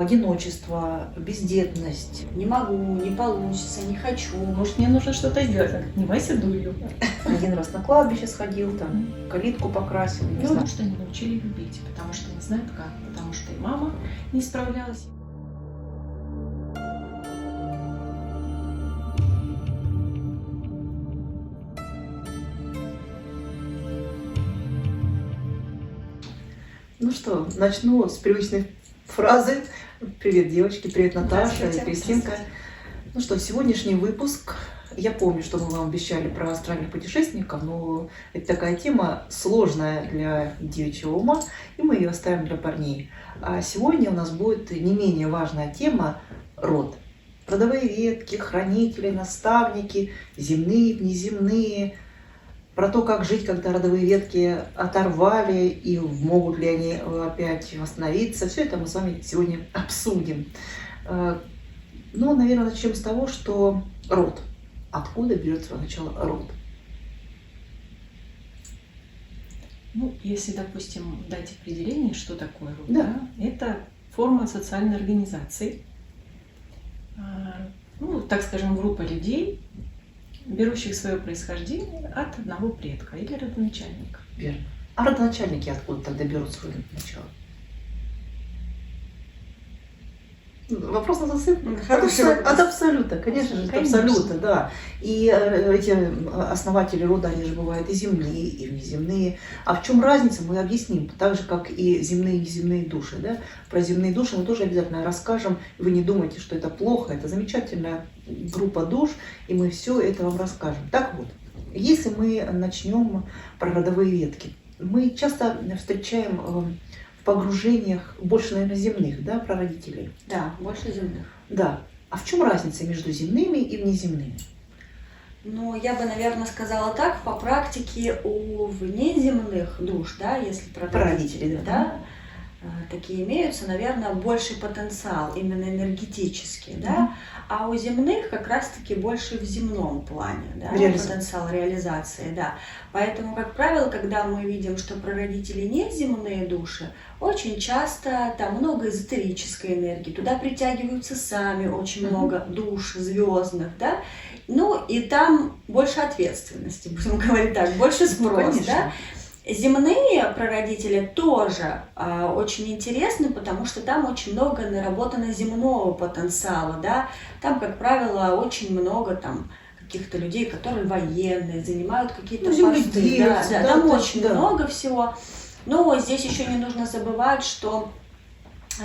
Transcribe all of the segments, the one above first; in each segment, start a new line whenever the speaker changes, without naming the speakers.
Одиночество, бездетность.
Не могу, не получится, не хочу.
Может, мне нужно что-то сделать? Внимайся, дую.
Один раз на кладбище сходил, там калитку покрасил. Не знаю.
Потому что не научили любить, потому что не знают как, потому что и мама не справлялась.
Ну что, начну с привычной фразы. Привет, девочки, привет, Наташа и Кристинка. Ну что, сегодняшний выпуск. Я помню, что мы вам обещали про астральных путешественников, но это такая тема сложная для девичьего ума, и мы ее оставим для парней. А сегодня у нас будет не менее важная тема – род. Родовые ветки, хранители, наставники, земные, внеземные. Про то, как жить, когда родовые ветки оторвали, и могут ли они опять восстановиться. Все это мы с вами сегодня обсудим. Ну, наверное, начнем с того, что род. Откуда берет свое начало род?
Ну, если, допустим, дать определение, что такое род,
Да.
это форма социальной организации, ну, так скажем, группа людей, берущих свое происхождение от одного предка или родоначальника.
Верно. А родоначальники откуда тогда берут свое начало? Вопрос на засыпку. От абсолюта, конечно же, от абсолюта, да. И эти основатели рода, они же бывают и земные, и внеземные. А в чем разница, мы объясним, так же, как и земные и неземные души. Да? Про земные души мы тоже обязательно расскажем. Вы не думайте, что это плохо, это замечательная группа душ, и мы все это вам расскажем. Так вот, если мы начнем про родовые ветки, мы часто встречаем в погружениях больше, наверное, земных, да, прародителей.
Да, больше земных.
Да. А в чем разница между земными и внеземными?
Ну, я бы, наверное, сказала так, по практике у внеземных душ, да, если
Прародители,
да, такие имеются, наверное, больший потенциал, именно энергетический, да, а у земных как раз-таки больше в земном плане, да, потенциал реализации, да. Поэтому, как правило, когда мы видим, что прародители не земные души, очень часто там много эзотерической энергии, туда притягиваются сами очень много душ звездных, да, ну и там больше ответственности, будем говорить так, больше спрос, да. Земные прародители тоже очень интересны, потому что там очень много наработано земного потенциала, да. Там, как правило, очень много там каких-то людей, которые военные, занимают какие-то посты, да, там очень много всего. Но здесь еще не нужно забывать, что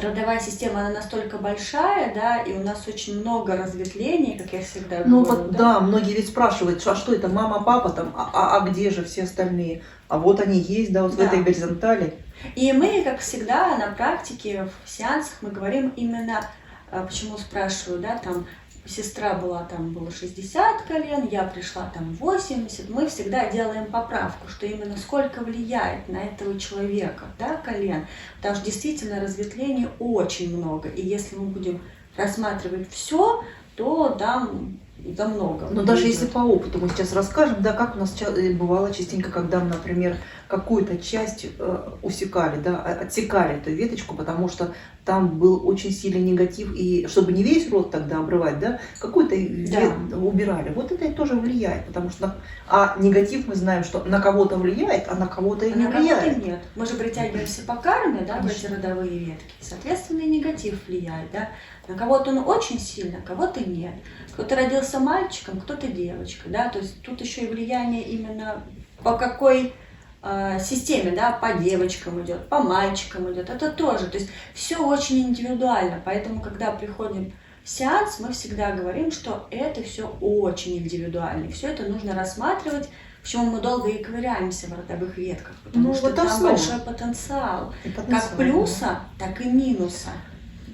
родовая система, она настолько большая, да, и у нас очень много разветвлений, как я всегда говорю.
Ну вот, да, многие ведь спрашивают, а что это, мама, папа там, а где же все остальные? А вот они есть, да, вот в этой горизонтали.
И мы, как всегда, на практике, в сеансах мы говорим именно, почему спрашиваю, да, там, сестра была, там было 60 колен, я пришла там 80, мы всегда делаем поправку, что именно сколько влияет на этого человека, да, колен, потому что действительно разветвлений очень много, и если мы будем рассматривать все, то там много.
Но даже если по опыту мы сейчас расскажем, да, как у нас бывало частенько, когда мы, например, какую-то часть усекали, да, отсекали эту веточку, потому что там был очень сильный негатив, и чтобы не весь род тогда обрывать, да, какой-то убирали. Вот это и тоже влияет, потому что негатив мы знаем, что на кого-то влияет, а на кого-то и не влияет.
Кого-то нет. Мы же притягиваемся по карме, да, в эти родовые ветки. Соответственно, и негатив влияет, да. На кого-то он очень сильно, кого-то нет. Кто-то родился мальчиком, кто-то девочкой, да. То есть тут еще и влияние именно по какой системе, да, по девочкам идет, по мальчикам идет, это тоже, то есть все очень индивидуально, поэтому, когда приходим в сеанс, мы всегда говорим, что это все очень индивидуально, все это нужно рассматривать, почему мы долго и ковыряемся в родовых ветках, потому что там большой потенциал, как плюса, так и минуса.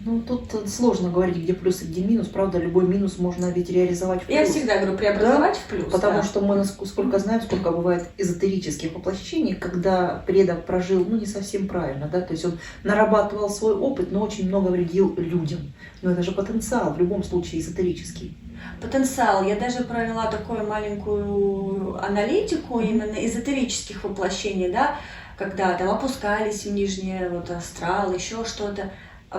Ну, тут сложно говорить, где плюс и где минус. Правда, любой минус можно ведь реализовать в плюс.
Я всегда говорю, преобразовать в плюс.
Потому что мы, насколько знаем, сколько бывает эзотерических воплощений, когда предок прожил, ну, не совсем правильно, да, то есть он нарабатывал свой опыт, но очень много вредил людям. Но это же потенциал, в любом случае, эзотерический.
Потенциал. Я даже провела такую маленькую аналитику именно эзотерических воплощений, да, когда там опускались в нижнее вот астрал, еще что-то.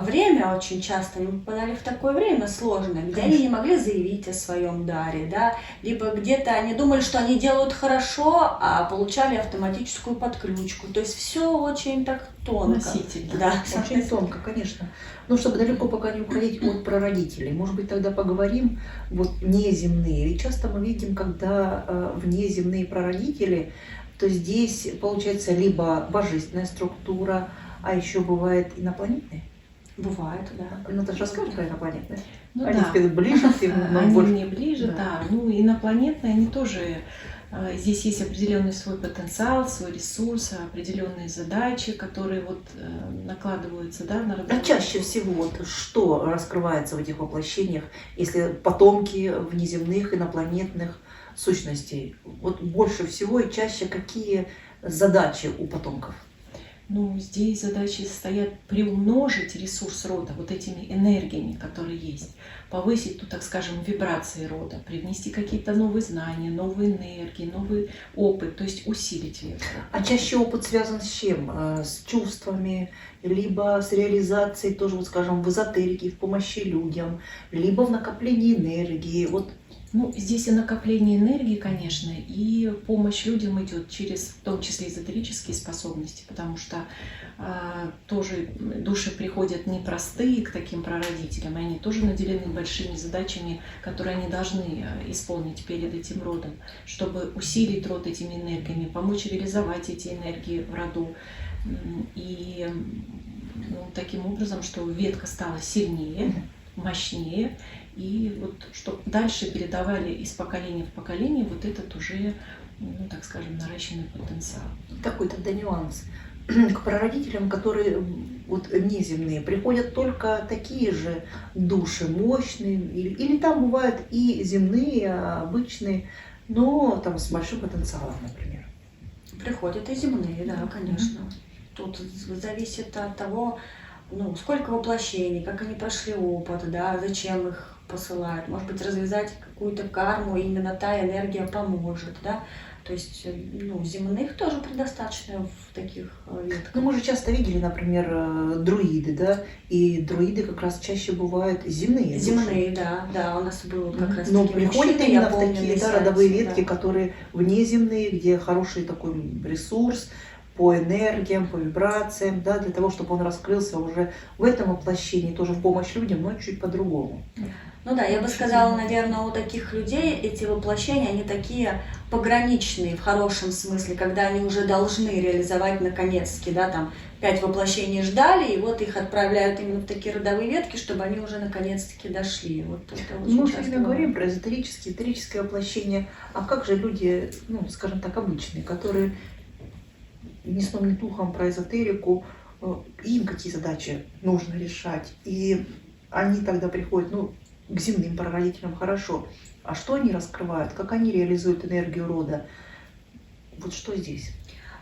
время очень часто они попадали в такое время сложное, где они не могли заявить о своем даре, да, либо где-то они думали, что они делают хорошо, а получали автоматическую подключку. То есть все очень так тонко.
Носитель,
Да,
Очень тонко, конечно. Но чтобы далеко пока не уходить от прародителей, может быть, тогда поговорим вот неземные. Ведь часто мы видим, когда внеземные прародители, то здесь получается либо божественная структура, а еще бывает инопланетные.
Бывает, да.
Ну, ты же расскажешь про инопланетные?
Ну
Они
да.
тебе ближе, ты нам
Они
больше.
мне ближе,
Да.
да. Ну, инопланетные, они тоже, здесь есть определенный свой потенциал, свой ресурс, определенные задачи, которые вот накладываются, да, на
А
родовую.
чаще всего вот что раскрывается в этих воплощениях, если потомки внеземных инопланетных сущностей? Вот больше всего и чаще какие задачи у потомков?
Ну, здесь задачи состоят приумножить ресурс рода вот этими энергиями, которые есть, повысить, ну, так скажем, вибрации рода, привнести какие-то новые знания, новые энергии, новый опыт, то есть усилить вектор.
А чаще опыт связан с чем? С чувствами, либо с реализацией, тоже, вот скажем, в эзотерике, в помощи людям, либо в накоплении энергии. Вот.
Ну, здесь и накопление энергии, конечно, и помощь людям идет через, в том числе, эзотерические способности, потому что тоже души приходят непростые к таким прародителям, и они тоже наделены большими задачами, которые они должны исполнить перед этим родом, чтобы усилить род этими энергиями, помочь реализовать эти энергии в роду. И ну, таким образом, что ветка стала сильнее, мощнее, и вот чтобы дальше передавали из поколения в поколение вот этот уже, ну, так скажем, наращенный потенциал.
Такой тогда нюанс. К прародителям, которые вот неземные, приходят только такие же души мощные, или там бывают и земные, обычные, но там с большим потенциалом, например.
Приходят и земные, да, конечно. Тут зависит от того, ну, сколько воплощений, как они прошли опыт, да, зачем их посылают. Может быть, развязать какую-то карму, именно та энергия поможет, да. То есть, ну, земных тоже предостаточно в таких ветках.
Ну, мы же часто видели, например, друиды, да, и друиды как раз чаще бывают земные.
Земные, да, да, у нас был как раз
Но
такие
приходят
мужчины,
именно
я
в
помню,
такие,
на
да,
сайте,
родовые ветки,
да.
которые внеземные, где хороший такой ресурс по энергиям, по вибрациям, да, для того, чтобы он раскрылся уже в этом воплощении, тоже в помощь людям, но чуть по-другому.
Ну да, я бы сказала, наверное, у таких людей эти воплощения, они такие пограничные в хорошем смысле, когда они уже должны реализовать наконец-таки, да, там 5 воплощений ждали, и вот их отправляют именно в такие родовые ветки, чтобы они уже наконец-таки дошли. Вот это очень
Мы
часто
все время говорим про эзотерические воплощения, а как же люди, ну, скажем так, обычные, которые ни сном, ни духом про эзотерику, им какие задачи нужно решать, и они тогда приходят, ну, к земным прародителям хорошо. А что они раскрывают? Как они реализуют энергию рода? Вот что здесь?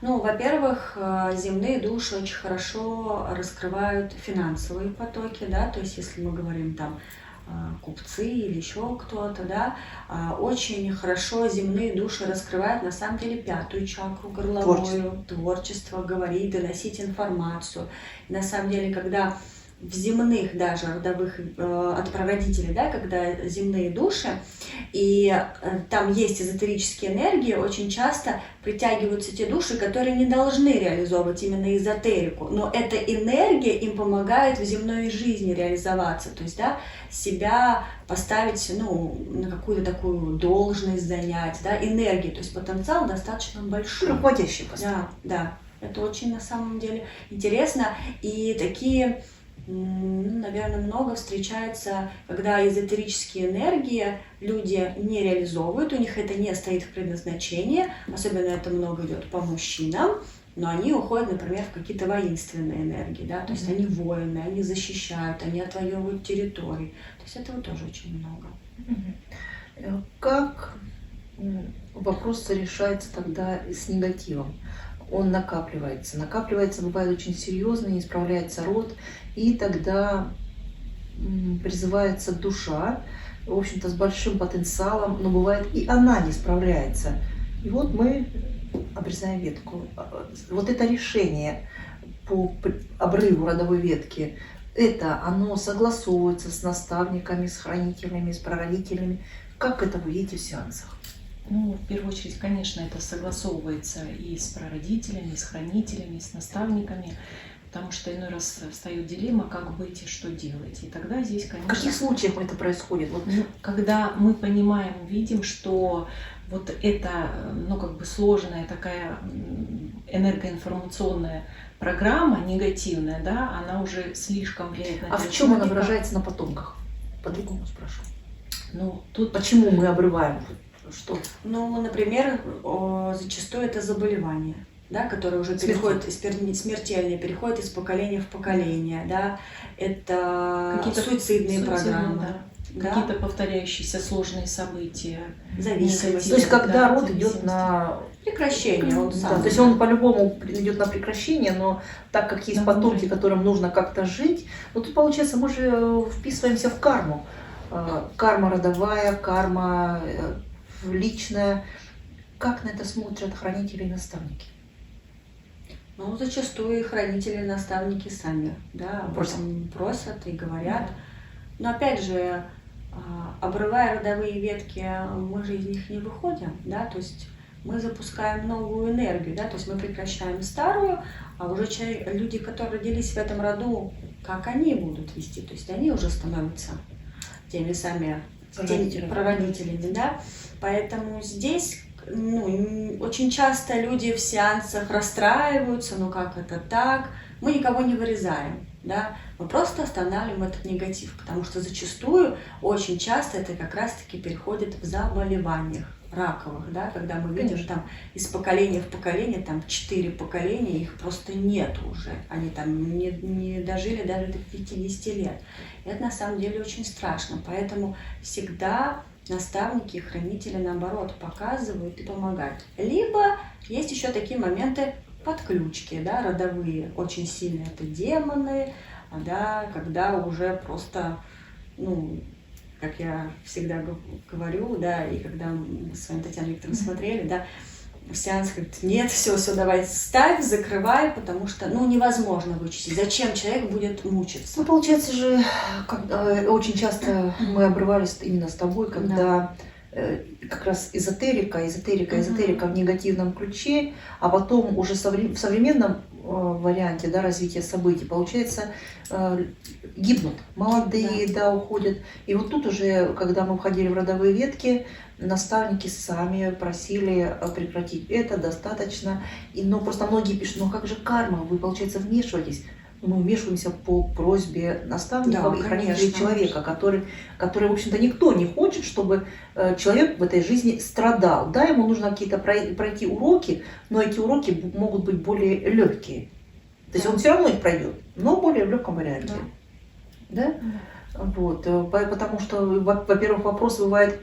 Ну, во-первых, земные души очень хорошо раскрывают финансовые потоки, да, то есть если мы говорим там купцы или еще кто-то, да, очень хорошо земные души раскрывают на самом деле 5-ю чакру горловую, творчество, говорить, доносить информацию. И на самом деле, когда в земных даже родовых от прародителей, да, когда земные души, и там есть эзотерические энергии, очень часто притягиваются те души, которые не должны реализовывать именно эзотерику, но эта энергия им помогает в земной жизни реализоваться, то есть, да, себя поставить, ну, на какую-то такую должность занять, да, энергию, то есть потенциал достаточно большой.
Руководящий поставь.
Да, да, это очень на самом деле интересно, и такие, наверное, много встречается, когда эзотерические энергии люди не реализовывают, у них это не стоит в предназначении, особенно это много идет по мужчинам, но они уходят, например, в какие-то воинственные энергии, да, то есть они воины, они защищают, они отвоевывают территории, то есть этого тоже очень много.
Как вопрос решается тогда с негативом? Он накапливается, бывает очень серьезно, не справляется род, и тогда призывается душа, в общем-то, с большим потенциалом, но бывает и она не справляется. И вот мы обрезаем ветку. Вот это решение по обрыву родовой ветки, это, оно согласовывается с наставниками, с хранителями, с прародителями? Как это вы видите в сеансах?
Ну, в первую очередь, конечно, это согласовывается и с прародителями, и с хранителями, и с наставниками, потому что иной раз встает дилемма, как быть и что делать. И тогда здесь,
В
конечно...
каких случаях это происходит? Вот,
Ну, когда мы понимаем, видим, что вот эта, ну, как бы сложная такая энергоинформационная программа, негативная, да, она уже слишком влияет на
а в
тело
чем она
человека.
выражается на потомках? По-другому спрошу.
Ну, тут
Почему мы обрываем? Что?
Ну, например, зачастую это заболевание, да, которое уже переходит смертельное, переходит из поколения в поколение, да, это
какие-то
суицидные программы,
да,
да,
какие-то повторяющиеся сложные события.
зависимость.
То есть, когда
Да,
род
зависимость.
идет на...
Прекращение, он
Да,
сам.
то есть он по-любому идет на прекращение, но так как есть
На
потомки,
внутреннее.
которым нужно как-то жить, ну тут получается мы же вписываемся в карму. Карма родовая, карма личная. Как на это смотрят хранители и наставники?
Ну, зачастую и хранители, наставники сами, да, об этом просят и говорят. Но опять же, обрывая родовые ветки, мы же из них не выходим, да, то есть мы запускаем новую энергию, да, то есть мы прекращаем старую, а уже люди, которые родились в этом роду, как они будут вести, то есть они уже становятся теми самыми прародителями, да, поэтому здесь, ну, очень часто люди в сеансах расстраиваются, ну как это так, мы никого не вырезаем, да, мы просто останавливаем этот негатив, потому что зачастую, очень часто это как раз-таки переходит в заболеваниях раковых, да, когда мы видим,
Конечно.
там из поколения в поколение, там 4 поколения, их просто нет уже, они там не дожили даже до 50 лет. Это на самом деле очень страшно, поэтому всегда наставники и хранители, наоборот, показывают и помогают. Либо есть еще такие моменты подключки, да, родовые, очень сильные, это демоны, да, когда уже просто, ну, как я всегда говорю, да, и когда мы с вами, Татьяна Викторовна, смотрели, да, в сеанс говорит, нет, все, давай ставь, закрывай, потому что, ну, невозможно вычистить. Зачем человек будет мучиться?
Ну, получается же, очень часто мы обрывались именно с тобой, когда как раз эзотерика в негативном ключе, а потом уже в современном варианте, да, развития событий, получается, гибнут, молодые, да, уходят. И вот тут уже, когда мы входили в родовые ветки, наставники сами просили прекратить это, достаточно. Но просто многие пишут, ну как же карма, вы, получается, вмешиваетесь. Мы вмешиваемся по просьбе наставников, да, и хранителей человека, который, в общем-то, никто не хочет, чтобы человек в этой жизни страдал. Да, ему нужно какие-то пройти уроки, но эти уроки могут быть более легкие. То есть он все равно их пройдет, но более в легком варианте. Да? Вот. Потому что, во-первых, вопрос бывает,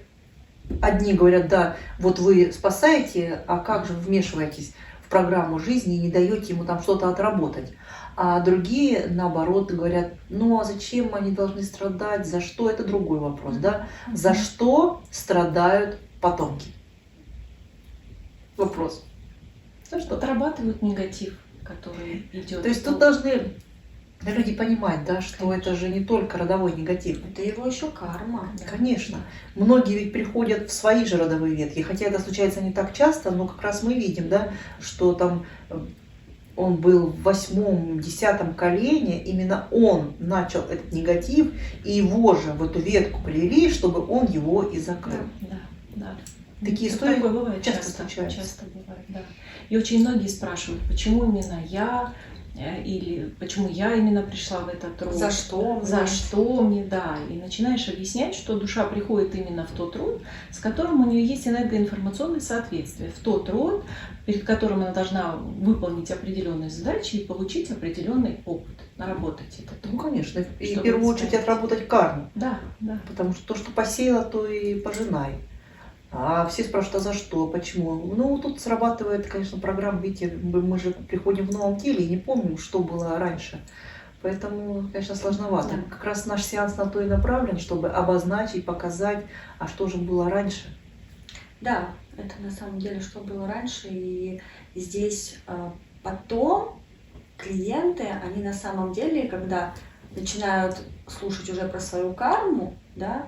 одни говорят, да, вот вы спасаете, а как же вмешиваетесь в программу жизни и не даете ему там что-то отработать. А другие, наоборот, говорят, ну а зачем они должны страдать, за что, это другой вопрос, да? За что страдают потомки? Вопрос.
За что? Отрабатывают негатив, который идет.
То есть тут должны люди понимать, да, что это же не только родовой негатив.
Это его еще карма.
Конечно. Многие ведь приходят в свои же родовые ветки, хотя это случается не так часто, но как раз мы видим, да, что там он был в 8-10 колене, именно он начал этот негатив, и его же в эту ветку привели, чтобы он его и закрыл.
Да.
Такие истории
такое бывает
часто
часто бывает, да. И очень многие спрашивают, почему именно я, или почему я именно пришла в этот род.
За что?
За что мне, да. И начинаешь объяснять, что душа приходит именно в тот род, с которым у нее есть энергоинформационное соответствие, в тот род, перед которым она должна выполнить определенные задачи и получить определенный опыт, наработать этот опыт.
Ну, конечно. И в первую очередь отработать карму.
Да.
Потому что то, что посеяла, то и пожинай. А все спрашивают, а за что, почему? Ну, тут срабатывает, конечно, программа, видите, мы же приходим в новом теле и не помним, что было раньше. Поэтому, конечно, сложновато.
Да.
Как раз наш сеанс на то и направлен, чтобы обозначить, показать, а что же было раньше.
Да, это на самом деле, что было раньше. И здесь потом клиенты, они на самом деле, когда начинают слушать уже про свою карму, да,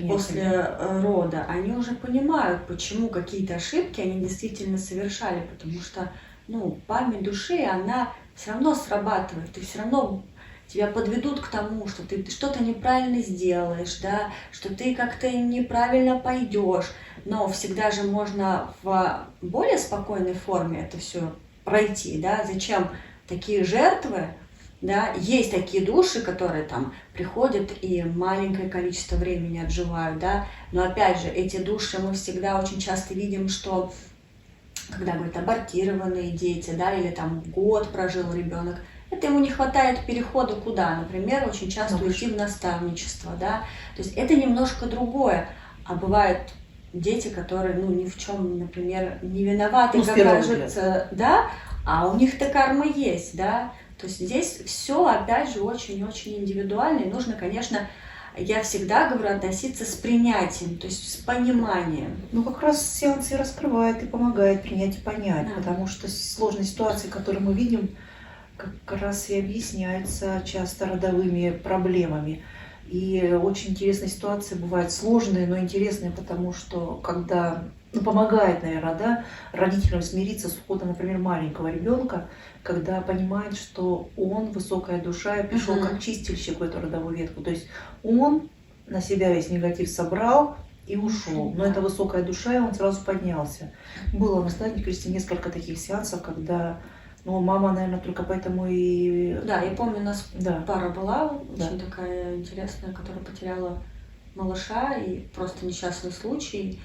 после рода, они уже понимают, почему какие-то ошибки они действительно совершали, потому что, ну, память души, она все равно срабатывает, ты все равно тебя подведут к тому, что ты что-то неправильно сделаешь, да, что ты как-то неправильно пойдешь, но всегда же можно в более спокойной форме это все пройти, да, зачем такие жертвы, да, есть такие души, которые там приходят и маленькое количество времени отживают, да, но опять же, эти души мы всегда очень часто видим, что когда, говорят, абортированные дети, да, или там год прожил ребенок, это ему не хватает перехода куда, например, очень часто уйти в наставничество, да, то есть это немножко другое, а бывают дети, которые, ну, ни в чем, например, не виноваты,
ну,
как кажется, да, а у них-то карма есть, да. То есть здесь все, опять же, очень-очень индивидуально, и нужно, конечно, я всегда говорю, относиться с принятием, то есть с пониманием.
Ну, как раз сеанс и раскрывает, и помогает принять и понять, да. Потому что сложные ситуации, которые мы видим, как раз и объясняются часто родовыми проблемами. И очень интересные ситуации бывают сложные, но интересные, потому что когда, ну, помогает, наверное, да, родителям смириться с уходом, например, маленького ребенка, когда понимает, что он высокая душа и пришел как чистильщик в эту родовую ветку. То есть он на себя весь негатив собрал и ушел. Но это высокая душа, и он сразу поднялся. Было у нас, да, Кристи, несколько таких сеансов, когда, ну, мама, наверное, только поэтому и...
Да, я помню, у нас пара была, очень такая интересная, которая потеряла малыша, и просто несчастный случай.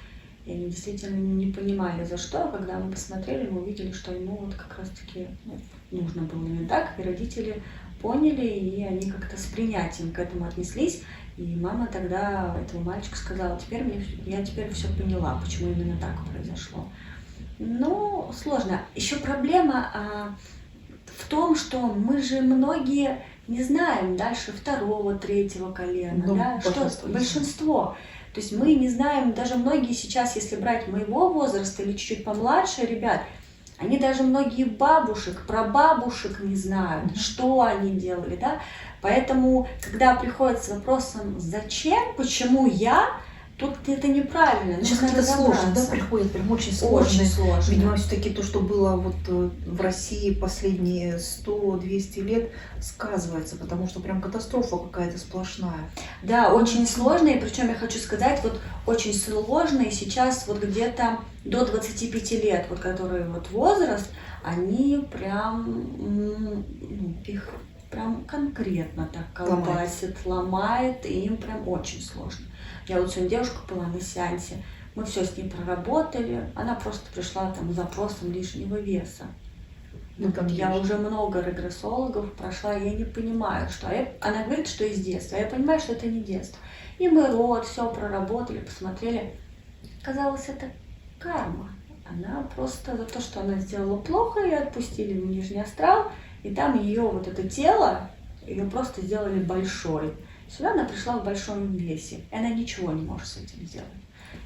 И они действительно не понимали, за что. Когда мы посмотрели, мы увидели, что ему вот как раз-таки, ну, нужно было именно так. И родители поняли, и они как-то с принятием к этому отнеслись. И мама тогда этому мальчику сказала, я теперь все поняла, почему именно так произошло. Но сложно. Еще проблема в том, что мы же многие не знаем дальше второго, третьего колена. Ну, да? Большинство. То есть мы не знаем, даже многие сейчас, если брать моего возраста или чуть-чуть помладше ребят, они даже многие бабушек, прабабушек не знают, что они делали, да. Поэтому, когда приходят с вопросом «зачем?», «почему я?», тут это неправильно.
Сейчас какие-то сложные, да, приходят, прям очень сложные.
Очень сложно.
Видимо, все-таки то, что было вот в России последние 100-200 лет, сказывается, потому что прям катастрофа какая-то сплошная.
Да, очень сложные, причем я хочу сказать, вот очень сложные сейчас вот где-то до 25 лет, вот который вот возраст, они прям, их прям конкретно так колбасит, ломает, и им прям очень сложно. Я вот сегодня девушка была на сеансе, мы все с ней проработали, она просто пришла там с запросом лишнего веса. Ну, вот я уже много регрессологов прошла, я не понимаю, что. Она говорит, что из детства, а я понимаю, что это не детство. И мы род, все проработали, посмотрели. Казалось, это карма. Она просто за то, что она сделала плохо, ее отпустили в нижний астрал, и там ее вот это тело, ее просто сделали большой. Сюда она пришла в большом весе, и она ничего не может с этим сделать.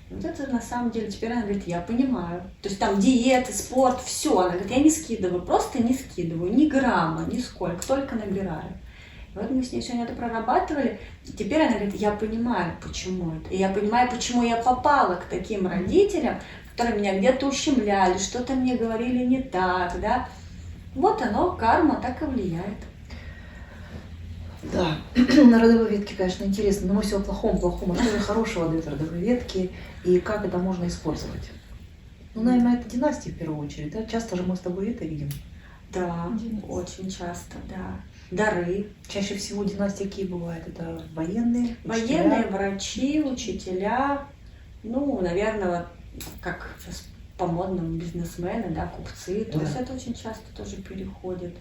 И вот это на самом деле, теперь она говорит, я понимаю. То есть там диеты, спорт, все. Она говорит, я не скидываю, просто не скидываю, ни грамма, нисколько, только набираю. И вот мы с ней сегодня это прорабатывали. И теперь она говорит, я понимаю, почему это. И я понимаю, почему я попала к таким родителям, которые меня где-то ущемляли, что-то мне говорили не так, да. Вот оно, карма так и влияет.
Да, на родовой ветке, конечно, интересно, но мы все о плохом, а что же хорошего дают родовые ветки и как это можно использовать? Ну, наверное, это династия в первую очередь, да? Часто же мы с тобой это видим.
Да, очень часто, да. Дары.
Чаще всего династии какие бывают? Это военные,
военные, врачи, учителя, ну, наверное, как сейчас по-модному бизнесмены, да, купцы, то есть это очень часто тоже переходит.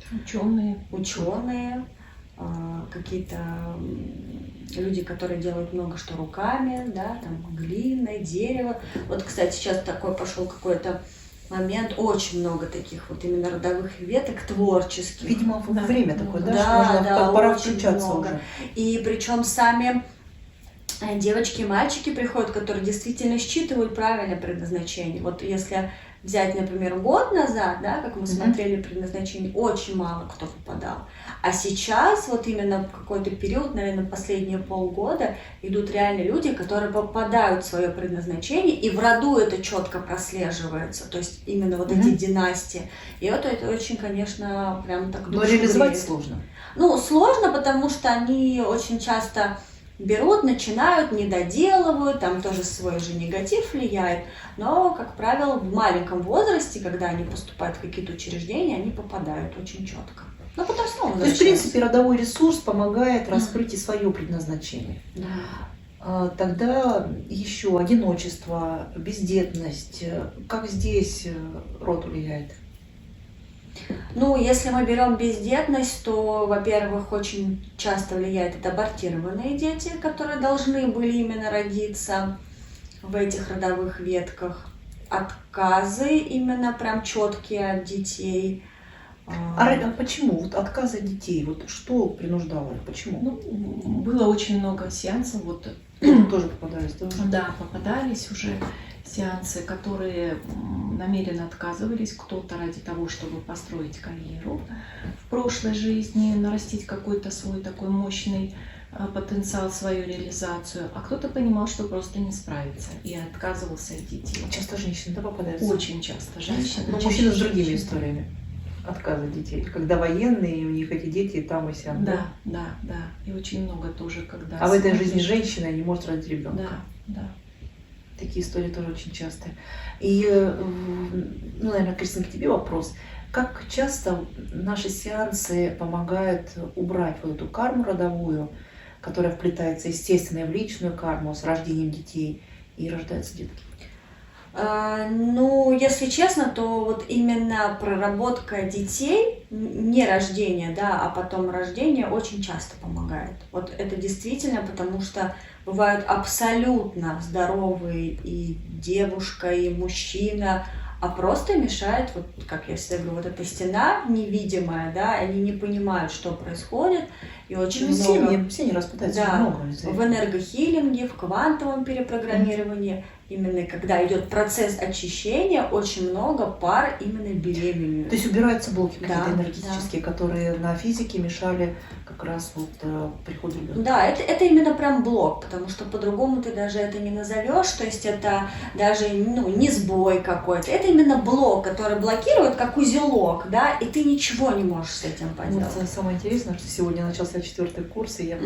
Ученые. Какие-то люди, которые делают много что руками, да, там глина, дерево. Вот, кстати, сейчас такой пошел какой-то момент, очень много таких вот именно родовых веток творческих.
Видимо, время такое, да,
да,
что можно пора включаться
много.
уже.
И причем сами девочки и мальчики приходят, которые действительно считывают правильное предназначение. Вот если взять, например, год назад, да, как мы смотрели предназначение, очень мало кто попадал. А сейчас, вот именно в какой-то период, наверное, последние полгода, идут реально люди, которые попадают в свое предназначение, и в роду это четко прослеживается, то есть именно вот эти династии. И вот это очень, конечно, прям так душу
Но реализовать
греет.
сложно.
Ну, сложно, потому что они очень часто берут, начинают, не доделывают, там тоже свой же негатив влияет, но, как правило, в маленьком возрасте, когда они поступают в какие-то учреждения, они попадают очень четко. Но потом снова
То есть, в принципе, родовой ресурс помогает раскрыть и свое предназначение.
Да.
Тогда еще одиночество, бездетность. Как здесь род влияет?
Ну, если мы берем бездетность, то, во-первых, очень часто влияет это абортированные дети, которые должны были именно родиться в этих родовых ветках. Отказы именно прям четкие от детей.
А почему? Вот отказы от детей, вот что принуждало? Почему?
Ну, было очень много сеансов, вот
Тоже попадались, да?
да, попадались уже сеансы, которые намеренно отказывались, кто-то ради того, чтобы построить карьеру в прошлой жизни, нарастить какой-то свой такой мощный потенциал, свою реализацию, а кто-то понимал, что просто не справится и отказывался от детей.
Часто женщины, да, попадаются?
Очень часто женщины.
Но мужчины с другими историями отказа от детей. Когда военные, и у них эти дети и там, и сям.
Да, да, да. И очень много тоже, когда...
А в этой жизни женщина не может родить ребенка.
Да, да.
Такие истории тоже очень частые. И, ну, наверное, Кристина, к тебе вопрос. Как часто наши сеансы помогают убрать вот эту карму родовую, которая вплетается, естественно, в личную карму с рождением детей, и рождаются детки?
Ну, если честно, то вот именно проработка детей, не рождение, да, а потом рождение очень часто помогает. Вот это действительно, потому что бывают абсолютно здоровые и девушка, и мужчина, а просто мешает, вот как я всегда говорю, вот эта стена невидимая, да, они не понимают, что происходит, и очень много...
Все не распадаются,
Да,
много.
в энергохилинге, в квантовом перепрограммировании, именно когда идет процесс очищения, очень много пар именно беременеют.
То есть убираются блоки какие-то
Да,
энергетические, которые на физике мешали как раз вот приходу ребенка.
Да, это именно прям блок, потому что по-другому ты даже это не назовешь, то есть это даже не сбой какой-то, это именно блок, который блокирует как узелок, да, и ты ничего не можешь с этим поделать.
Вот самое интересное, что сегодня начался 4-й курс, и я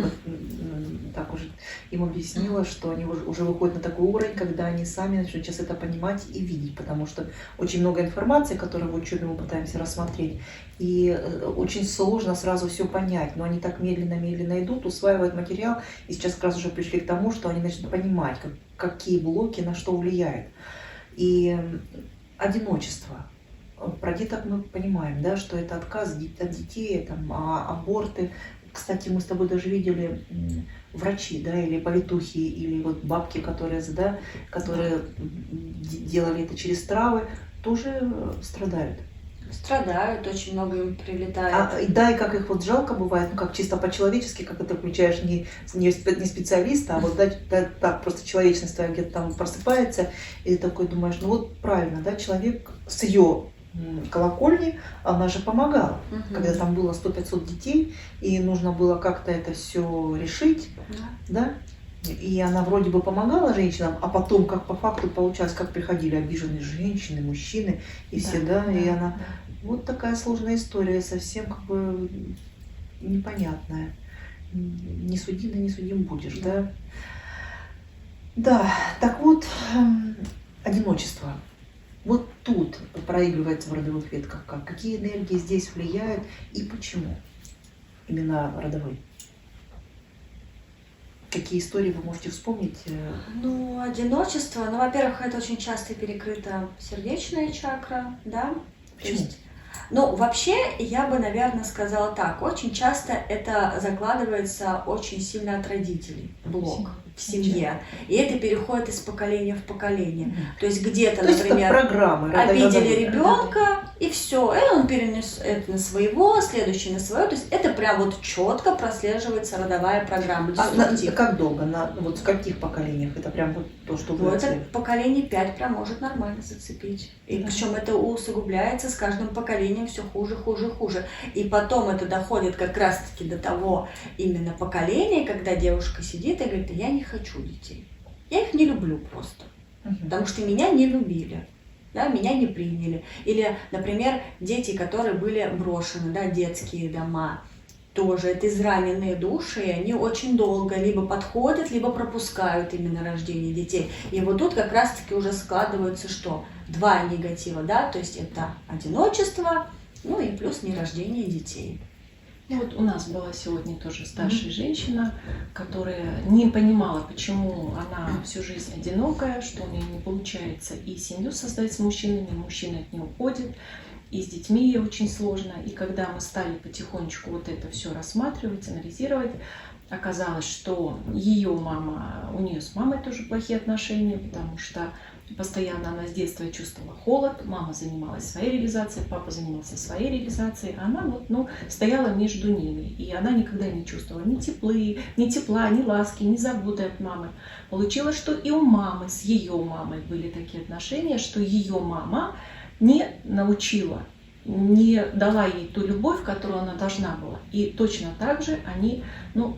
так уже им объяснила, что они уже выходят на такой уровень, когда они сами начнут сейчас это понимать и видеть, потому что очень много информации, которую в учебе мы пытаемся рассмотреть, и очень сложно сразу все понять, но они так медленно-медленно идут, усваивают материал, и сейчас как раз уже пришли к тому, что они начнут понимать, какие блоки на что влияют. И одиночество. Про деток мы понимаем, да, что это отказ от детей, там, аборты. Кстати, мы с тобой даже видели врачи, да, или повитухи, или вот бабки, которые делали это через травы, тоже страдают.
Страдают, очень много им прилетает.
Да, и как их вот жалко бывает, ну как чисто по-человечески, как это включаешь не специалиста, а вот так просто человечность твоя где-то там просыпается, и ты такой думаешь, ну вот правильно, да, человек с ее колокольни, она же помогала, когда там было 100-500 детей, и нужно было как-то это все решить, да, и она вроде бы помогала женщинам, а потом, как по факту получалось, как приходили обиженные женщины, мужчины, и все, да, и она... Вот такая сложная история, совсем как бы непонятная. Не судим будешь, да? Да, так вот, одиночество. Вот тут проигрывается в родовых ветках как? Какие энергии здесь влияют и почему? Именно родовой. Какие истории вы можете вспомнить?
Ну, одиночество, во-первых, это очень часто перекрыта сердечная чакра, да?
Почему?
Ну, вообще, я бы, наверное, сказала так. Очень часто это закладывается очень сильно от родителей, блок в семье. И это переходит из поколения в поколение. То есть где-то,
То есть
например,
как программы,
обидели ребенка, и все, и он перенес это на своего, следующий на свое. То есть это прям вот четко прослеживается родовая программа.
Как долго? Вот в каких поколениях? Это прям вот то, что вы...
Вот это поколение 5 прям может нормально зацепить. И причем это усугубляется с каждым поколением все хуже, хуже, хуже. И потом это доходит как раз-таки до того именно поколения, когда девушка сидит и говорит: я не хочу детей. Я их не люблю просто. Потому что меня не любили. Да, меня не приняли. Или, например, дети, которые были брошены, да, детские дома, тоже это израненные души, и они очень долго либо подходят, либо пропускают именно рождение детей. И вот тут как раз-таки уже складываются что? Два негатива, да, то есть это одиночество, ну и плюс нерождение детей.
Ну вот у нас была сегодня тоже старшая женщина, которая не понимала, почему она всю жизнь одинокая, что у нее не получается и семью создать с мужчинами, мужчина от нее уходит, и с детьми ей очень сложно. И когда мы стали потихонечку вот это все рассматривать, анализировать, оказалось, что ее мама, у нее с мамой тоже плохие отношения, потому что постоянно она с детства чувствовала холод, мама занималась своей реализацией, папа занимался своей реализацией, а она вот, стояла между ними. И она никогда не чувствовала ни тепла, ни ласки, ни заботы от мамы. Получилось, что и у мамы, с ее мамой были такие отношения, что ее мама не научила, не дала ей ту любовь, которую она должна была. И точно так же они,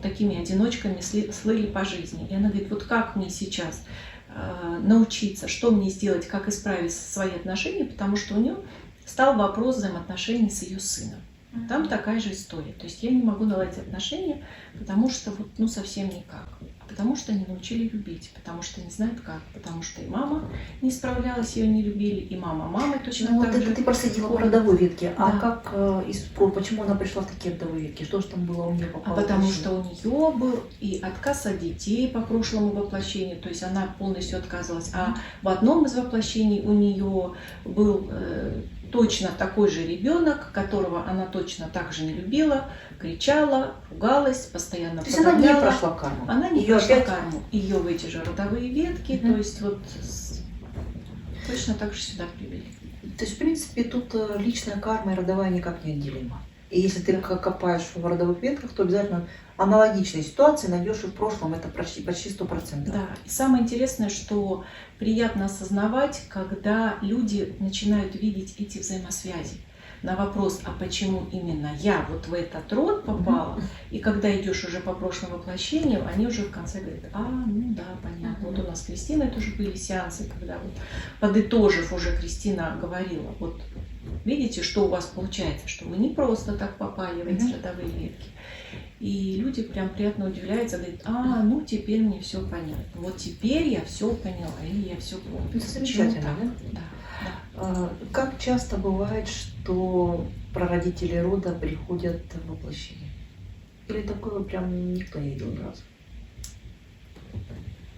такими одиночками слыли по жизни. И она говорит: вот как мне сейчас научиться, что мне сделать, как исправить свои отношения, потому что у нее стал вопрос взаимоотношений с ее сыном. Там такая же история. То есть я не могу наладить отношения, потому что совсем никак. Потому что не научили любить, потому что не знают как, потому что и мама не справлялась, ее не любили, и мама мамы точно так же.
Ты проследила по родовой ветке. Да. А как почему она пришла в такие родовые ветки? Что же там было у нее по поводу?
Потому что у нее был и отказ от детей по прошлому воплощению, то есть она полностью отказывалась. А в одном из воплощений у нее был точно такой же ребенок, которого она точно так же не любила, кричала, ругалась, постоянно подавляла.
То есть она не прошла карму?
Она не прошла карму. Ее в эти же родовые ветки, то есть точно так же сюда привели.
То есть, в принципе, тут личная карма и родовая никак не отделима. И если ты копаешь в родовых ветках, то обязательно аналогичные ситуации найдешь и в прошлом, это почти 100%.
Да, и самое интересное, что приятно осознавать, когда люди начинают видеть эти взаимосвязи. На вопрос, а почему именно я вот в этот род попала, и когда идешь уже по прошлому воплощению, они уже в конце говорят: да, понятно. Вот у нас с Кристиной тоже были сеансы, когда подытожив уже, Кристина говорила: вот видите, что у вас получается, что вы не просто так попали в эти родовые ветки. И люди прям приятно удивляются, говорят: теперь мне все понятно. Вот теперь я все поняла, или я все помню.
Это замечательно, да? Да. Как часто бывает, что прародители рода приходят в воплощение? Или такого прям никто не видел ни разу?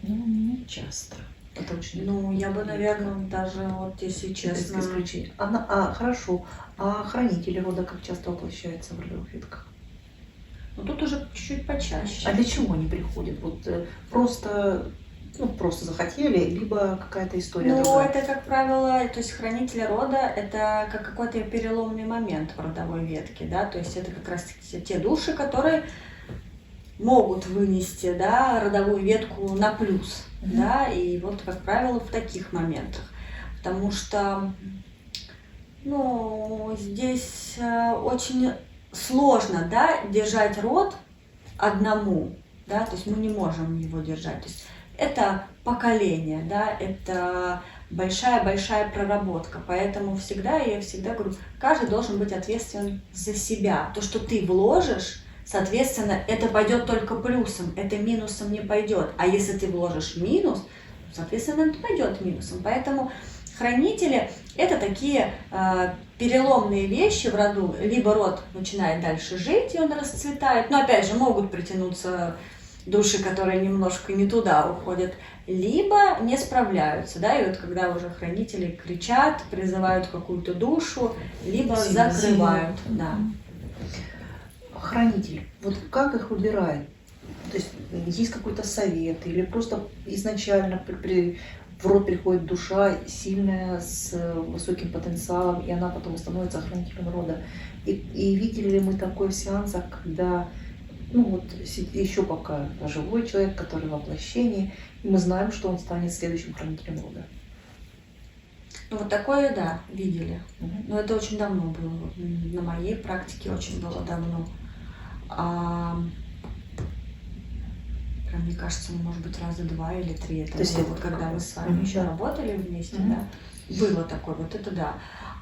Не часто.
Это очень
я бы, наверное, даже если честно...
исключение. Хорошо. А хранители рода как часто воплощаются в родовых ветках?
Тут уже чуть-чуть почаще.
А для чего они приходят? Просто захотели, либо какая-то история другая?
Это, как правило, то есть хранители рода, это как какой-то переломный момент в родовой ветке, да, то есть это как раз те души, которые могут вынести, да, родовую ветку на плюс, да, и вот, как правило, в таких моментах, потому что, здесь очень сложно, да, держать род одному, да, то есть мы не можем его держать, то есть это поколение, да, это большая-большая проработка, поэтому я всегда говорю, каждый должен быть ответственен за себя. То, что ты вложишь, соответственно, это пойдет только плюсом, это минусом не пойдет. А если ты вложишь минус, соответственно, это пойдет минусом. Поэтому хранители – это такие переломные вещи в роду. Либо род начинает дальше жить, и он расцветает, но опять же могут притянуться души, которые немножко не туда уходят, либо не справляются, да, и вот когда уже хранители кричат, призывают какую-то душу, либо
Сильно,
закрывают,
сильно.
да.
Хранители, вот как их выбирают? То есть есть какой-то совет или просто изначально в род приходит душа сильная, с высоким потенциалом, и она потом становится хранителем рода. И видели ли мы такое в сеансах, когда ну вот еще пока живой человек, который в воплощении, и мы знаем, что он станет следующим хранителем рода.
Ну вот такое, да, видели.
Мгм.
Но это очень давно было. Вот на моей практике очень было давно. Прям, мне кажется, ну, может быть, раза 2 или 3. Это
То есть
было,
это
вот когда
как
мы
раз.
с вами еще
Да.
работали вместе,
Мгм.
да. Было такое, вот это да.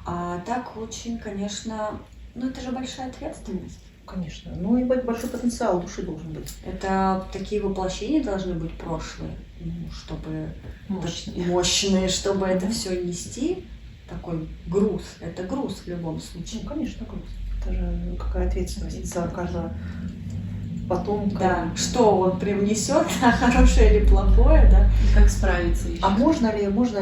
А так очень, конечно, ну это же большая ответственность.
Конечно. Ну и большой потенциал души должен быть.
Это такие воплощения должны быть прошлые, ну, чтобы
Мощные.
мощные, чтобы это
Мгм.
все нести. Такой груз. Это груз в любом
Ну,
случае.
конечно, груз. Это же какая ответственность за каждого потомка.
Да, что он привнесет, хорошее или плохое, да.
И как справиться еще?
А можно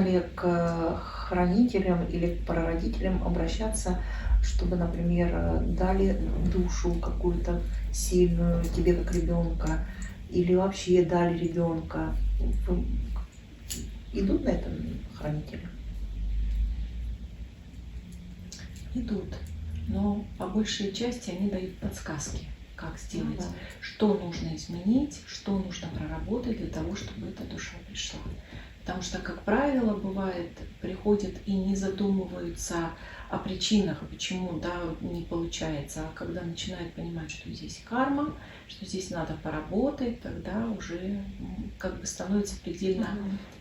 ли к хранителям или к прародителям обращаться, чтобы, например, дали душу какую-то сильную тебе как ребенка, или вообще дали ребенка? Идут на это хранители?
Идут. Но по большей части они дают подсказки, как сделать,
да.
что нужно изменить, что нужно проработать для того, чтобы эта душа пришла. Потому что, как правило, бывает, приходят и не задумываются о причинах, почему да, не получается. А когда начинают понимать, что здесь карма, что здесь надо поработать, тогда уже как бы становится предельно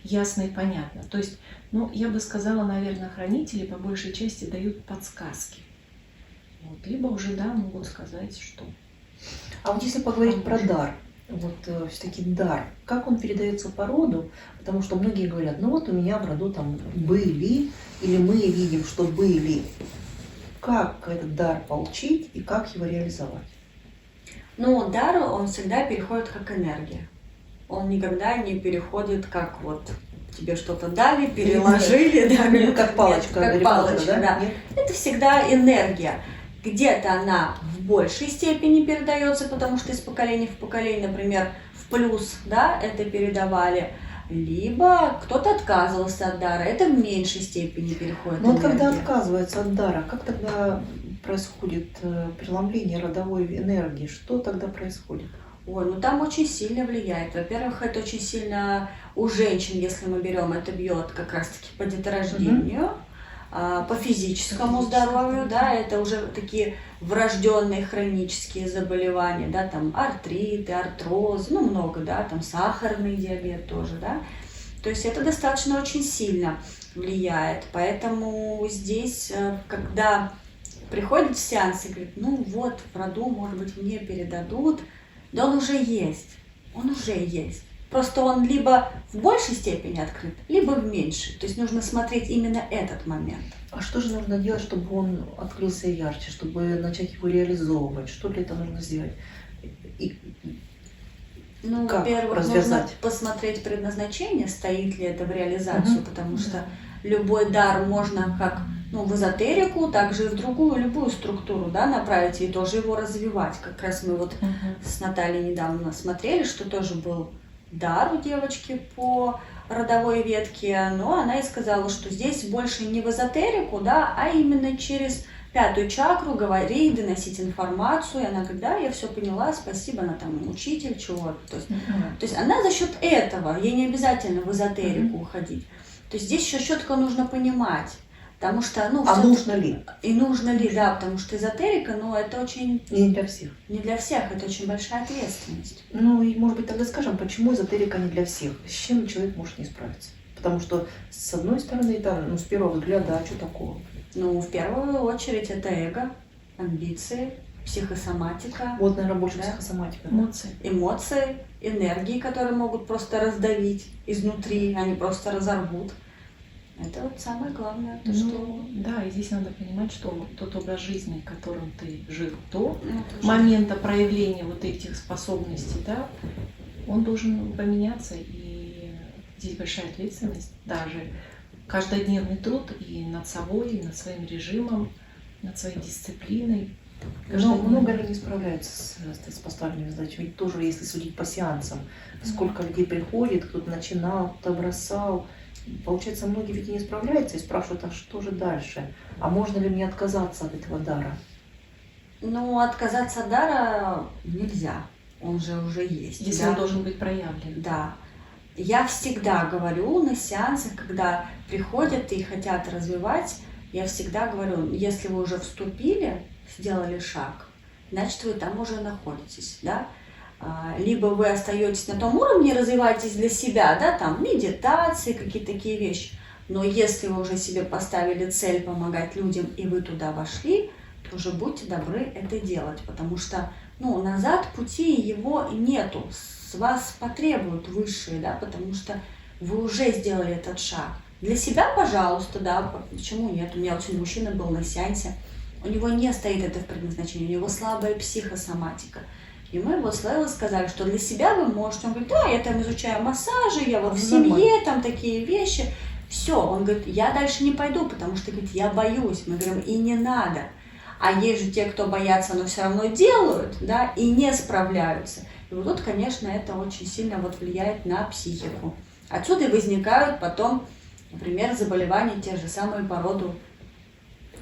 ясно и понятно. То есть, ну, я бы сказала, наверное, хранители по большей части дают подсказки. Вот. Либо уже, да, могут сказать, что...
А вот если поговорить про дар, вот все-таки дар, как он передается по роду? Потому что многие говорят, ну вот у меня в роду там были, или мы видим, что были. Как этот дар получить и как его реализовать?
Ну, дар, он всегда переходит как энергия. Он никогда не переходит как вот тебе что-то дали, переложили. Да,
Ну, как палочка.
Как палочка, да.
Нет?
Это всегда энергия. Где-то она в большей степени передается, потому что из поколения в поколение, например, в плюс, да, это передавали. Либо кто-то отказывался от дара, это в меньшей степени переходит
Но вот когда
энергия.
отказывается от дара, как тогда происходит преломление родовой энергии? Что тогда происходит?
Ой, ну там очень сильно влияет. Во-первых, это очень сильно у женщин, если мы берем, это бьет как раз-таки по деторождению, по физическому здоровью, да, это уже такие врожденные хронические заболевания, да, там артриты, артроз, ну много, да, там сахарный диабет тоже, да. То есть это достаточно очень сильно влияет. Поэтому здесь, когда приходит в сеанс и говорит, ну вот, в роду, может быть, мне передадут, да он уже есть, он уже есть. Просто он либо в большей степени открыт, либо в меньшей. То есть нужно смотреть именно этот момент.
А что же нужно делать, чтобы он открылся ярче, чтобы начать его реализовывать? Что для этого нужно сделать? И
Ну,
как
во-первых, нужно
развязать?
посмотреть предназначение, стоит ли это в реализацию, потому что любой дар можно как в эзотерику, также и в другую, любую структуру, да, направить и тоже его развивать. Как раз мы вот с Натальей недавно смотрели, что тоже был дар у девочки по родовой ветке, но она и сказала, что здесь больше не в эзотерику, да, а именно через 5-ю чакру говорить, доносить информацию. И она говорит, да, я все поняла, спасибо, она там учитель чего-то. То есть она за счет этого, ей не обязательно в эзотерику уходить. То есть здесь еще четко нужно понимать. Потому что,
нужно ли?
И нужно ли, да, потому что эзотерика, это очень...
Не для всех.
Не для всех, это очень большая ответственность.
Ну и, может быть, тогда скажем, почему эзотерика не для всех? С чем человек может не справиться? Потому что, с одной стороны, там, с первого взгляда, а что такого?
В первую очередь, это эго, амбиции, психосоматика.
Вот, наверное, больше
да?
психосоматика.
Эмоции, энергии, которые могут просто раздавить изнутри, они просто разорвут. Это вот самое главное.
Да, и здесь надо понимать, что тот образ жизни, которым ты жил до момента проявления вот этих способностей, да, он должен поменяться, и здесь большая ответственность, даже каждодневный труд и над собой, и над своим режимом, над своей дисциплиной.
Но много ли не справляется с поставленными задачами? Ведь тоже, если судить по сеансам, сколько людей приходит, кто-то начинал, кто-то бросал. Получается, многие ведь и не справляются и спрашивают, а что же дальше? А можно ли мне отказаться от этого дара?
Ну, отказаться от дара нельзя, он же уже есть.
Если
да?
он должен быть проявлен.
Да. Я всегда говорю на сеансах, когда приходят и хотят развивать, я всегда говорю, если вы уже вступили, сделали шаг, значит, вы там уже находитесь, да? Либо вы остаетесь на том уровне, развиваетесь для себя, да, там медитации, какие-то такие вещи. Но если вы уже себе поставили цель помогать людям, и вы туда вошли, то уже будьте добры это делать, потому что, ну, назад пути его нету, с вас потребуют высшие, да, потому что вы уже сделали этот шаг. Для себя, пожалуйста, да, почему нет? У меня вот сегодня мужчина был на сеансе, у него не стоит это в предназначении, у него слабая психосоматика. И мы вот с Лейлой сказали, что для себя вы можете. Он говорит, да, я там изучаю массажи, я вот в семье, там такие вещи. Все, он говорит, я дальше не пойду, потому что, говорит, я боюсь. Мы говорим, и не надо. А есть же те, кто боятся, но все равно делают, да, и не справляются. И вот тут, конечно, это очень сильно вот влияет на психику. Отсюда и возникают потом, например, заболевания те же самые по роду,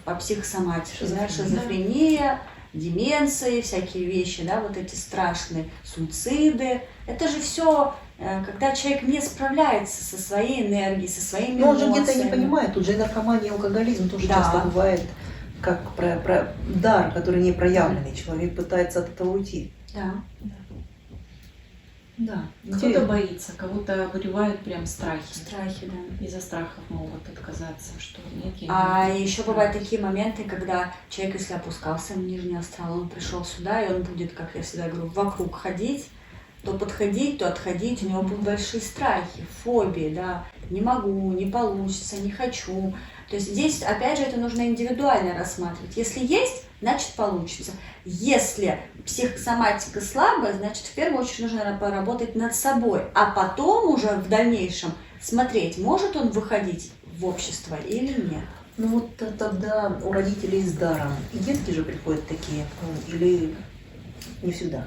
по психосоматике, шизофрения, деменции, всякие вещи, да, вот эти страшные суициды. Это же все, когда человек не справляется со своей энергией, со своими эмоциями.
Но он же где-то не понимает, тут же и наркомания, и алкоголизм тоже часто бывает, как про дар, который не проявленный. Человек пытается от этого уйти.
Да.
Да.
Кто-то боится, кого-то обуревают прям страхи.
Страхи, да.
Из-за страхов могут отказаться, что нет, я не
А
буду.
еще бывают такие моменты, когда человек, если опускался в нижний астрал, он пришел сюда, и он будет, как я всегда говорю, вокруг ходить, то подходить, то отходить, у него будут большие страхи, фобии, да, не могу, не получится, не хочу. То есть здесь, опять же, это нужно индивидуально рассматривать. Если есть, значит получится. Если психосоматика слабая, значит в первую очередь нужно поработать над собой, а потом уже в дальнейшем смотреть, может он выходить в общество или нет.
Ну вот тогда у родителей с даром и детки же приходят такие, или не всегда?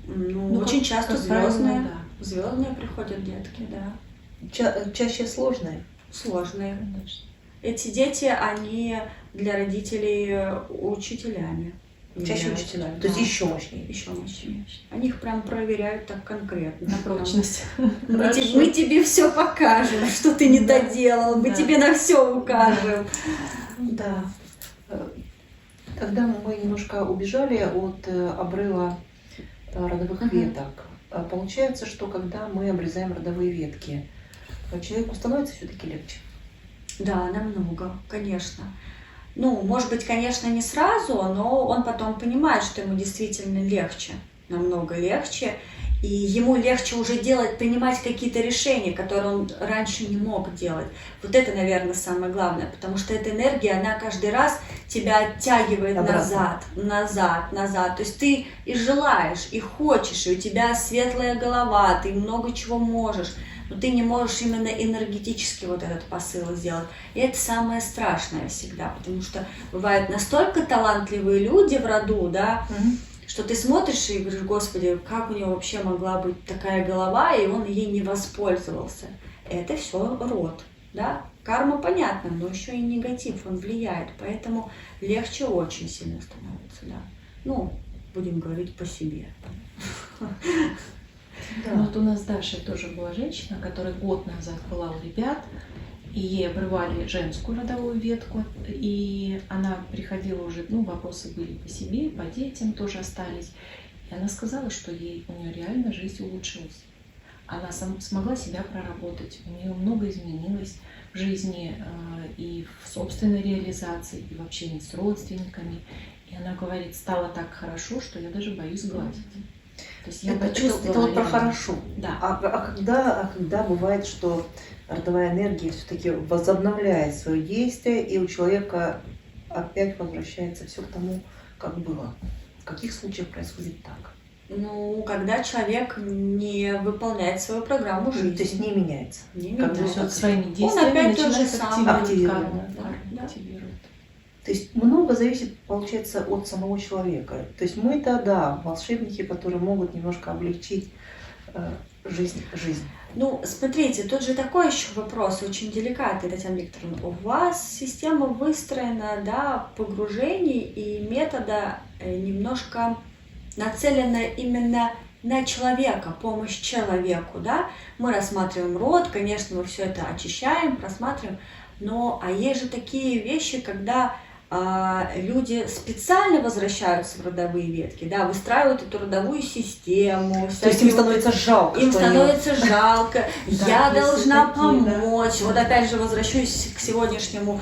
Ну, очень часто
как правило,
звездные,
да.
звездные приходят детки, да.
Чаще сложные?
Сложные.
Конечно.
Эти дети, они для родителей учителями.
Чаще
являются.
учителями,
Да.
то есть еще мощнее.
Еще мощнее. Они их прям проверяют так конкретно.
На прочность.
Мы тебе все покажем, что ты не доделал, мы тебе на все укажем.
Да. Когда мы немножко убежали от обрыва родовых веток, получается, что когда мы обрезаем родовые ветки, человеку становится все-таки легче.
Да, намного, конечно. Ну, может быть, конечно, не сразу, но он потом понимает, что ему действительно легче, намного легче. И ему легче уже делать, принимать какие-то решения, которые он раньше не мог делать. Вот это, наверное, самое главное, потому что эта энергия, она каждый раз тебя оттягивает назад. То есть ты и желаешь, и хочешь, и у тебя светлая голова, ты много чего можешь, но ты не можешь именно энергетически вот этот посыл сделать. И это самое страшное всегда, потому что бывают настолько талантливые люди в роду, да, что ты смотришь и говоришь, Господи, как у него вообще могла быть такая голова, и он ей не воспользовался. Это все род, да. Карма понятна, но еще и негатив, он влияет, поэтому легче очень сильно становится, да. Ну, будем говорить по себе.
Да. Вот у нас Даша тоже была женщина, которая год назад была у ребят, и ей обрывали женскую родовую ветку, и она приходила уже, ну, вопросы были по себе, по детям тоже остались, и она сказала, что у нее реально жизнь улучшилась. Она смогла себя проработать, у нее много изменилось в жизни и в собственной реализации, и в общении с родственниками. И она говорит, стало так хорошо, что я даже боюсь гладить. То есть я почувствовала
это вот про
реально.
хорошо.
Да.
А когда бывает, что родовая энергия все-таки возобновляет свое действие, и у человека опять возвращается все к тому, как было? В каких случаях происходит так?
Ну, когда человек не выполняет свою программу жизни.
То есть не меняется.
Не
Как
меняется.
бы
Своими
Он
действиями
опять то же
начинает
самое.
активировать
Активирует,
карму.
да, да.
Активирует.
То есть много зависит, получается, от самого человека. То есть мы-то, да, волшебники, которые могут немножко облегчить жизнь.
Ну, смотрите, тут же такой еще вопрос, очень деликатный, Татьяна Викторовна. У вас система выстроена, да, погружений и метода немножко нацелена именно на человека, помощь человеку, да. Мы рассматриваем род, конечно, мы все это очищаем, просматриваем, но а есть же такие вещи, когда люди специально возвращаются в родовые ветки, да, выстраивают эту родовую систему.
То есть им становится жалко.
Им становится жалко, я
есть
должна
такие, да.
помочь. Вот опять же возвращусь к сегодняшнему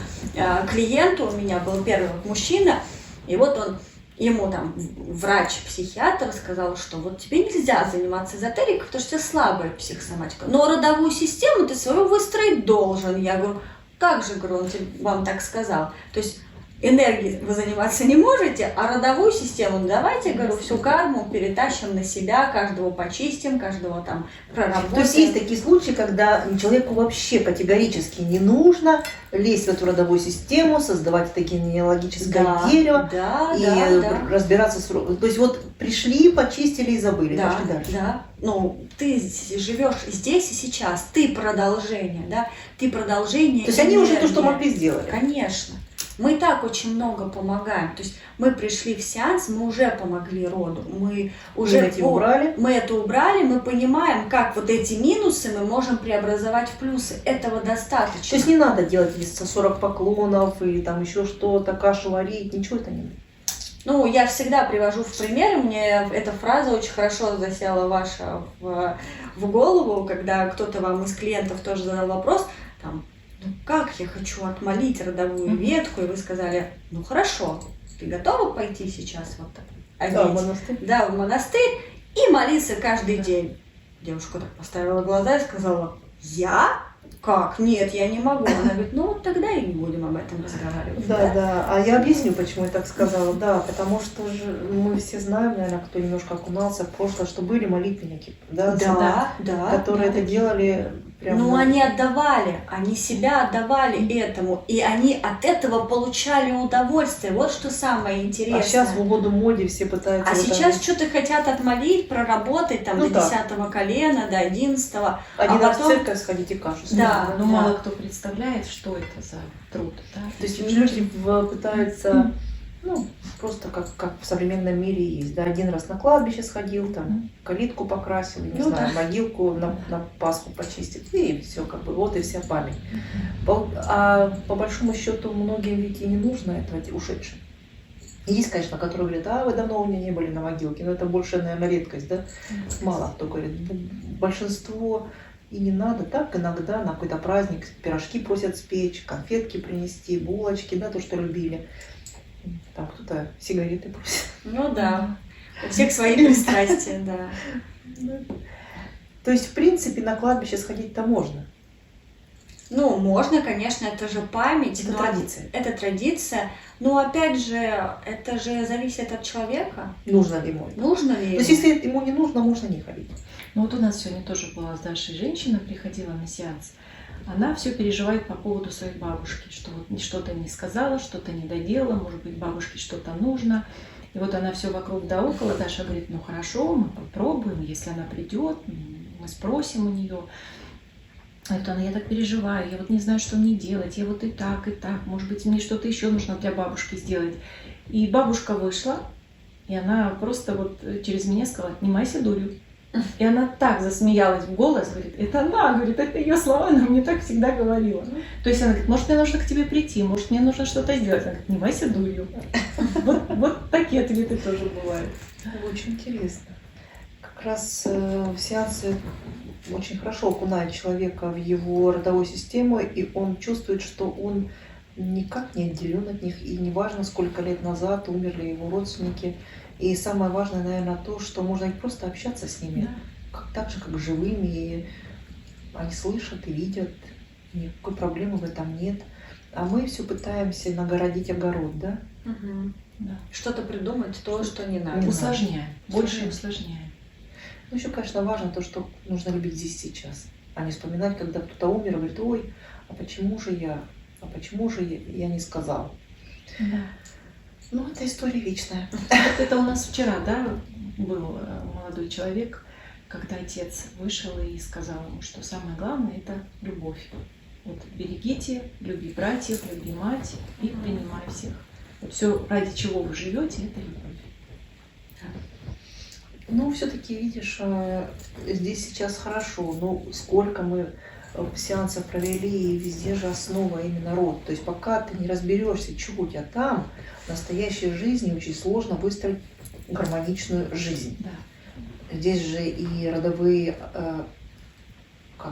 клиенту, у меня был первый мужчина, и вот ему там врач-психиатр сказал, что вот тебе нельзя заниматься эзотерикой, потому что у тебя слабая психосоматика, но родовую систему ты свою выстроить должен. Я говорю, как же, говорю, он вам так сказал? То есть энергией вы заниматься не можете, а родовую систему, давайте, говорю, всю карму перетащим на себя, каждого почистим, каждого там проработаем.
То есть есть такие случаи, когда человеку вообще категорически не нужно лезть в эту родовую систему, создавать такие генеалогическое дерево и разбираться с... То есть вот пришли, почистили и забыли, пошли дальше.
Да. Ну, ты живешь здесь и сейчас, ты продолжение, да, ты продолжение.
То есть они уже то, что могли, сделали.
Конечно. Мы и так очень много помогаем. То есть мы пришли в сеанс, мы уже помогли роду. Мы это убрали, мы понимаем, как вот эти минусы мы можем преобразовать в плюсы. Этого достаточно.
То есть не надо делать 40 поклонов или там еще что-то, кашу варить, ничего это не надо.
Ну, я всегда привожу в пример, мне эта фраза очень хорошо засела ваша в голову, когда кто-то вам из клиентов тоже задал вопрос, там, ну как я хочу отмолить родовую ветку, и вы сказали, ну хорошо, ты готова пойти сейчас вот одеть?
Да, в монастырь.
Да, в монастырь и молиться каждый день. Девушка так поставила глаза и сказала, я? Как? Нет, я не могу. Она говорит, ну вот тогда и не будем об этом разговаривать.
Да. А я объясню, почему я так сказала. Да, потому что же мы все знаем, наверное, кто немножко окунался в прошлое, что были молитвенники,
да,
которые это делали прямо.
Ну, они отдавали, они себя отдавали этому, и они от этого получали удовольствие. Вот что самое интересное.
А сейчас в угоду моде все пытаются...
А сейчас что-то хотят отмолить, проработать там до 10-го колена, до 11-го.
Один раз в церковь сходить и кашу съесть.
Да, но мало кто представляет, что это за труд. Да?
То есть люди пытаются, ну, просто как в современном мире есть. Да? Один раз на кладбище сходил, там калитку покрасил, не знаю, могилку на Пасху почистил, и все, как бы, вот и вся память. А по большому счету многим ведь и не нужно этого ушедшим. Есть, конечно, которые говорят, вы давно у меня не были на могилке, но это больше, наверное, редкость, да? Мало кто говорит. Большинство и не надо, так иногда на какой-то праздник пирожки просят спечь, конфетки принести, булочки, да, то, что любили. Там кто-то сигареты просит.
Ну да, у всех свои пристрастия, да.
То есть, в принципе, на кладбище сходить-то можно.
Ну, можно, конечно, это же память.
Это традиция.
Это традиция. Но опять же, это же зависит от человека.
Нужно ли ему это?
Нужно ли ему?
То есть, если ему не нужно, можно не ходить.
Ну вот у нас сегодня тоже была с Дашей женщина, приходила на сеанс. Она все переживает по поводу своей бабушки, что вот что-то не сказала, что-то не доделала, может быть, бабушке что-то нужно. И вот она все вокруг да около. Даша говорит, ну хорошо, мы попробуем, если она придет, мы спросим у нее. Это она, я так переживаю, я вот не знаю, что мне делать, я вот и так, может быть, мне что-то еще нужно для бабушки сделать. И бабушка вышла, и она просто вот через меня сказала, не майся дурью. И она так засмеялась в голос, говорит, это она, говорит, это ее слова, она мне так всегда говорила. То есть она говорит, может, мне нужно к тебе прийти, может, мне нужно что-то сделать. Она говорит, не майся дурью. Вот такие ответы тоже бывают.
Очень интересно. Как раз в сеансе очень хорошо окунает человека в его родовую систему, и он чувствует, что он никак не отделен от них, и неважно, сколько лет назад умерли его родственники. И самое важное, наверное, то, что можно и просто общаться с ними, так же, как живыми, и они слышат и видят, никакой проблемы в этом нет. А мы все пытаемся нагородить огород, да?
Да.
Что-то придумать, то, что не надо.
Усложняем, больше усложняем.
Ну, еще, конечно, важно то, что нужно любить здесь и сейчас, а не вспоминать, когда кто-то умер, и говорит: ой, а почему же я не сказал.
Да.
Ну, это история вечная.
Вот это у нас вчера, да, был молодой человек, когда отец вышел и сказал ему, что самое главное — это любовь. Вот берегите, люби братьев, люби мать и принимай всех. Вот все, ради чего вы живете, это любовь.
Ну, все-таки, видишь, здесь сейчас хорошо, но сколько мы сеансов провели, и везде же основа именно род. То есть пока ты не разберешься, чего у тебя там, в настоящей жизни очень сложно выстроить гармоничную жизнь.
Да.
Здесь же и родовые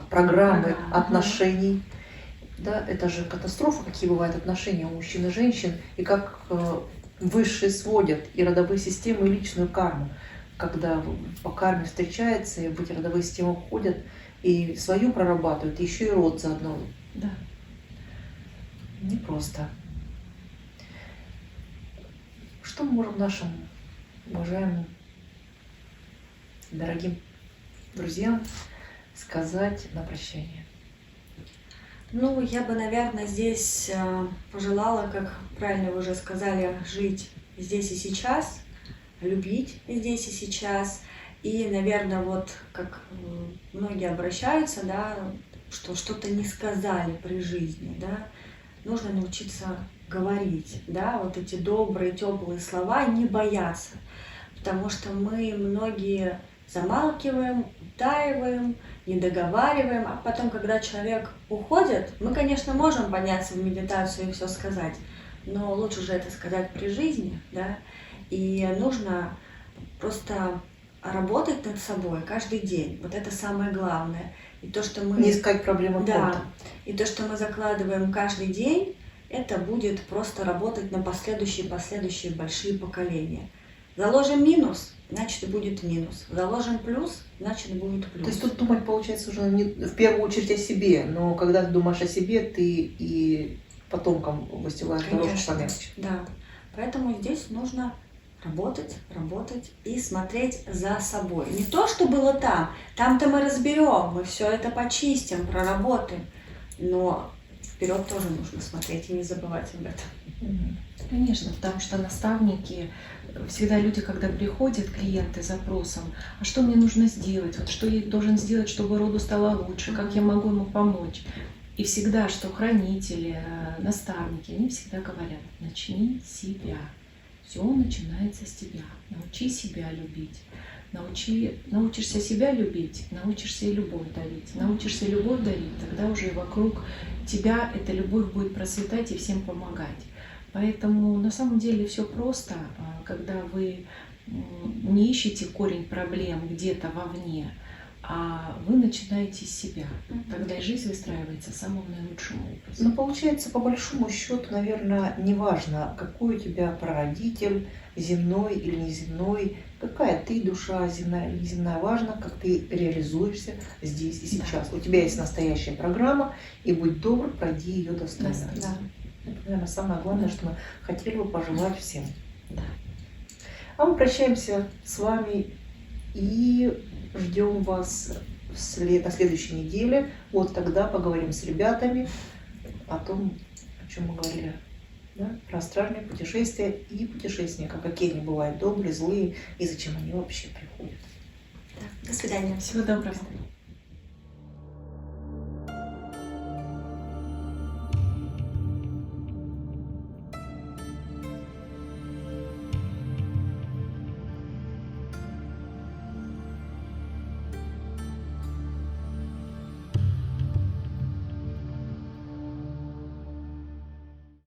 программы отношений. Да, это же катастрофа, какие бывают отношения у мужчин и женщин, и как высшие сводят и родовые системы, и личную карму. Когда по карме встречаются, и в эти родовые системы входят, и свою прорабатывают, и еще и род заодно.
Да.
Непросто. Что мы можем нашим уважаемым, дорогим друзьям сказать на прощание?
Ну, я бы, наверное, здесь пожелала, как правильно вы уже сказали, жить здесь и сейчас, любить здесь и сейчас. И, наверное, вот как многие обращаются, да, что что-то не сказали при жизни, да, нужно научиться говорить, да, вот эти добрые, теплые слова, не бояться, потому что мы многие замалкиваем, утаиваем, не договариваем, а потом, когда человек уходит, мы, конечно, можем подняться в медитацию и все сказать, но лучше же это сказать при жизни, да, и нужно просто работать над собой каждый день, вот это самое главное. И то, что мы...
Не искать проблемы в ком-то.
И то, что мы закладываем каждый день, это будет просто работать на последующие большие поколения. Заложим минус, значит будет минус. Заложим плюс, значит будет плюс.
То есть тут думать, получается, уже не в первую очередь о себе, но когда ты думаешь о себе, ты и потомкам выстилаешь дорожку помягче.
Да, поэтому здесь нужно работать и смотреть за собой. Не то, что было там-то мы разберем, мы все это почистим, проработаем, но вперед тоже нужно смотреть и не забывать об этом.
Конечно, потому что наставники, всегда люди, когда приходят, клиенты с запросом, а что мне нужно сделать, вот что я должен сделать, чтобы роду стало лучше, как я могу ему помочь. И всегда, что хранители, наставники, они всегда говорят: начни с себя. Все начинается с тебя. Научи себя любить. Научишься себя любить, научишься и любовь дарить. Научишься любовь дарить, тогда уже вокруг тебя эта любовь будет процветать и всем помогать. Поэтому на самом деле все просто, когда вы не ищете корень проблем где-то вовне, а вы начинаете с себя. Тогда и жизнь выстраивается самым наилучшим образом.
Ну, получается, по большому счету, наверное, неважно, какой у тебя прародитель, земной или неземной, какая ты душа, земная или неземная, важно, как ты реализуешься здесь и сейчас. Да. У тебя есть настоящая программа, и будь добр, пройди ее достойно.
Да.
Это, наверное, самое главное, что мы хотели бы пожелать всем.
Да.
А мы прощаемся с вами и ждем вас на следующей неделе. Вот тогда поговорим с ребятами о том, о чем мы говорили. Да? Про астральные путешествия и путешественников. Какие они бывают, добрые, злые, и зачем они вообще приходят.
До свидания.
Всего доброго.